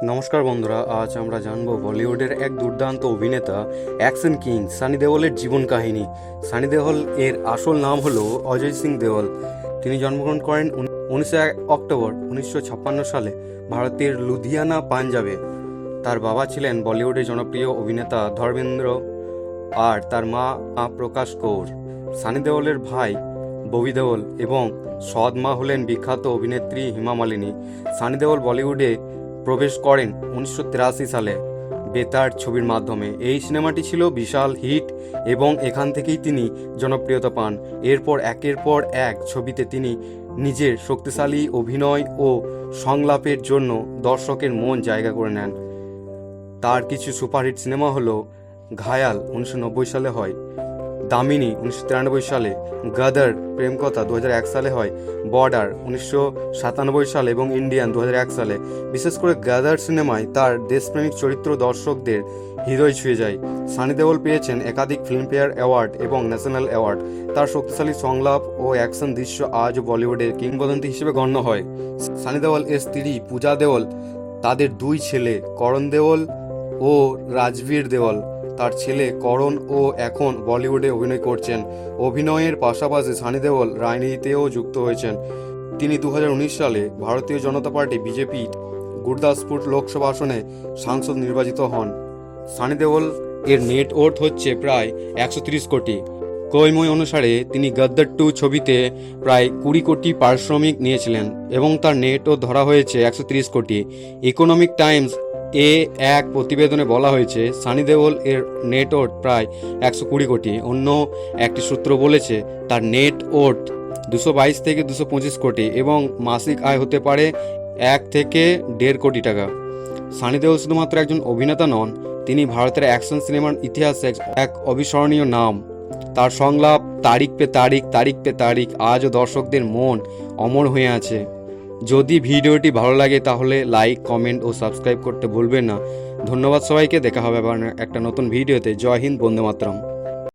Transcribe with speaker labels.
Speaker 1: নমস্কার বন্ধুরা, আজ আমরা জানবো বলিউডের এক দুর্দান্ত অভিনেতা অ্যাকশন কিং সানি দেওলের জীবন কাহিনী। সানি দেওল এর আসল নাম হলো অজয় সিং দেওল। তিনি জন্মগ্রহণ করেন 19 অক্টোবর 1956 সালে ভারতের লুধিয়ানা, পাঞ্জাবে। তার বাবা ছিলেন বলিউডের জনপ্রিয় অভিনেতা ধর্মেন্দ্র আর তার মা প্রকাশ কৌর। সানি দেওলের ভাই ববি দেওল এবং সৎ মা হলেন বিখ্যাত অভিনেত্রী হেমা মালিনী। সানি দেওল বলিউডে প্রবেশ করেন 1983 সালে বেতার ছবির মাধ্যমে। এই সিনেমাটি ছিল বিশাল হিট এবং এখান থেকেই তিনি জনপ্রিয়তা পান। এরপর একের পর এক ছবিতে তিনি নিজের শক্তিশালী অভিনয় ও সংলাপের জন্য দর্শকের মন জায়গা করে নেন। তার কিছু সুপারহিট সিনেমা হলো ঘায়াল 1990 সালে হয়, দামিনী 1993 সালে, গাদার প্রেমকথা 2001 সালে হয়, বর্ডার 1997 সালে এবং ইন্ডিয়ান 2001 সালে। বিশেষ করে গাদার সিনেমায় তার দেশপ্রেমিক চরিত্র দর্শকদের হৃদয় ছুঁয়ে যায়। সানি দেওল পেয়েছেন একাধিক ফিল্মফেয়ার অ্যাওয়ার্ড এবং ন্যাশনাল অ্যাওয়ার্ড। তার শক্তিশালী সংলাপ ও অ্যাকশন দৃশ্য আজও বলিউডের কিংবদন্তি হিসেবে গণ্য হয়। সানি দেওল এর স্ত্রী পূজা দেওল, তাদের দুই ছেলে করণ দেওল ও রাজবীর দেওল। তার ছেলে করণ ও এখন বলিউডে অভিনয় করছেন। অভিনয়ের পাশাপাশি সানি দেওল রাজনীতিতেও যুক্ত হয়েছেন। তিনি 2019 সালে ভারতীয় জনতা পার্টি বিজেপি গুরদাসপুর লোকসভা আসনে সাংসদ নির্বাচিত হন। সানি দেওল এর নেট ওর্থ হচ্ছে প্রায় 130 কোটি। কৈময় অনুসারে তিনি গদ্দার 2 ছবিতে প্রায় 20 কোটি পারিশ্রমিক নিয়েছিলেন এবং তার নেট ওর্থ ধরা হয়েছে 130 কোটি। ইকোনমিক টাইমস এক প্রতিবেদনে বলা হয়েছে সানি দেওল এর নেট ওর্থ প্রায় 120 কোটি। অন্য একটি সূত্র বলেছে তার নেট ওর্থ 222 থেকে 225 কোটি এবং মাসিক আয় হতে পারে 1 থেকে 1.5 কোটি টাকা। সানি দেওল শুধুমাত্র একজন অভিনেতা নন, তিনি ভারতের অ্যাকশন সিনেমার ইতিহাসে এক অবিস্মরণীয় নাম। তার সংলাপ তারিখ পে তারিখ, তারিখ পে তারিখ আজও দর্শকদের মন অমর হয়ে আছে। যদি ভিডিওটি ভালো লাগে তাহলে লাইক, কমেন্ট ও সাবস্ক্রাইব করতে ভুলবেন না। ধন্যবাদ সবাইকে। দেখা হবে আবার একটা নতুন ভিডিওতে। জয় হিন্দ, বন্দে মাতরম।